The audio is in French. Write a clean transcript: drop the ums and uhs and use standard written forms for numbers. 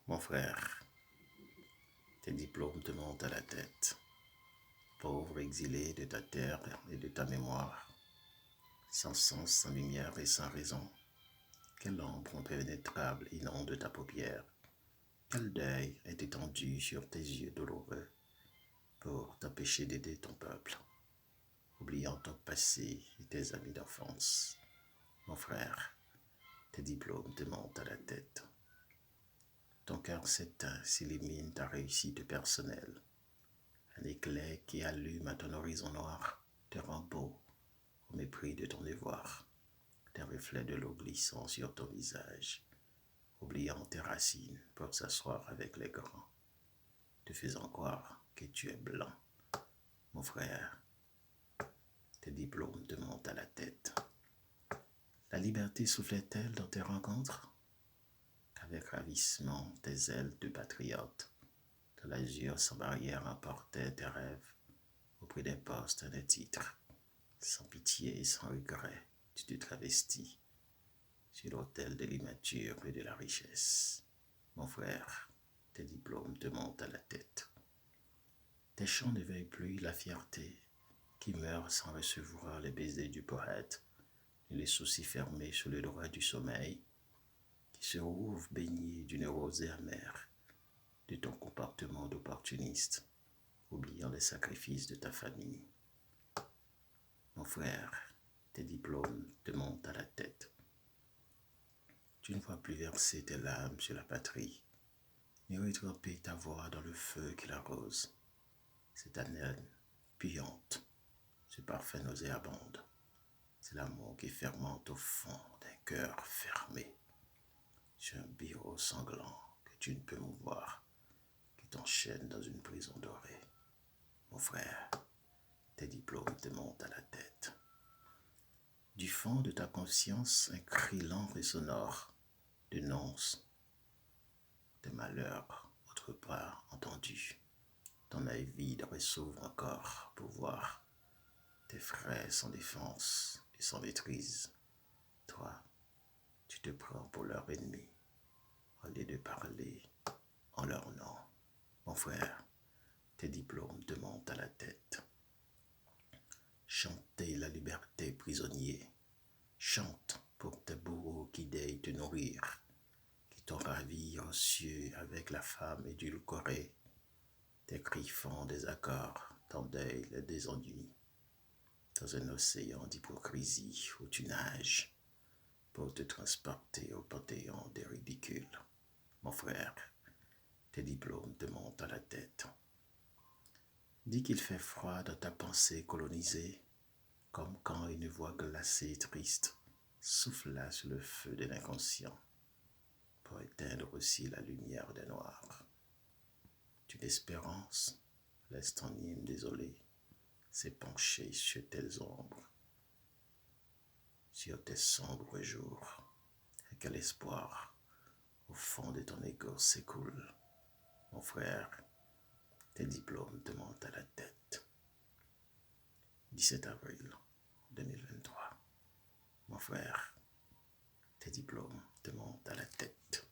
Mon frère, tes diplômes te montent à la tête. Pauvre exilé de ta terre et de ta mémoire, sans sens, sans lumière et sans raison, quelle ombre impénétrable inonde ta paupière, quel deuil est étendu sur tes yeux douloureux pour t'empêcher d'aider ton peuple, oubliant ton passé et tes amis d'enfance. Mon frère, tes diplômes te montent à la tête. Ton cœur s'éteint, s'illumine ta réussite personnelle. Un éclair qui allume à ton horizon noir te rend beau au mépris de ton devoir. Des reflets de l'eau glissant sur ton visage, oubliant tes racines pour s'asseoir avec les grands, te faisant croire que tu es blanc. Mon frère, tes diplômes te montent à la tête. La liberté soufflait-elle dans tes rencontres? Qu'avec ravissement tes ailes de patriote, de l'azur sans barrière emportaient tes rêves, au prix des postes et des titres. Sans pitié et sans regret, tu te travestis sur l'autel de l'immature et de la richesse. Mon frère, tes diplômes te montent à la tête. Tes chants ne veillent plus la fierté qui meurt sans recevoir les baisers du poète, ni les soucis fermés sous le droit du sommeil, qui se rouvre baigné d'une rosée amère de ton comportement d'opportuniste, oubliant les sacrifices de ta famille. Mon frère, tes diplômes te montent à la tête. Tu ne vois plus verser tes larmes sur la patrie, ni retremper ta voix dans le feu qui l'arrose. Cette haleine puante, ce parfum nauséabonde, c'est l'amour qui fermente au fond d'un cœur fermé, sur un bureau sanglant que tu ne peux mouvoir, qui t'enchaîne dans une prison dorée. Mon frère, tes diplômes te montent à la tête. Du fond de ta conscience, un cri lent et sonore dénonce tes malheurs autre part entendus. Ton œil vide s'ouvre encore pour voir tes frères sans défense et sans maîtrise. Toi, tu te prends pour leur ennemi, au lieu de parler en leur nom. Mon frère, tes diplômes te montent à la tête. Chantez la liberté prisonnier. Chante pour tes bourreaux qui daignent te nourrir, qui t'ont ravi en cieux avec la femme édulcorée. Tes cris font des accords, ton deuil les désennuie. Dans un océan d'hypocrisie où tu nages, pour te transporter au panthéon des ridicules. Mon frère, tes diplômes te montent à la tête. Dis qu'il fait froid dans ta pensée colonisée, comme quand une voix glacée et triste souffla sur le feu de l'inconscient, pour éteindre aussi la lumière des noirs. D'une espérance, laisse ton hymne désolé s'épancher sur tes ombres, sur tes sombres jours, et que l'espoir au fond de ton égo s'écoule. Mon frère, tes diplômes te montent à la tête. 17 avril 2023. Mon frère, tes diplômes te montent à la tête.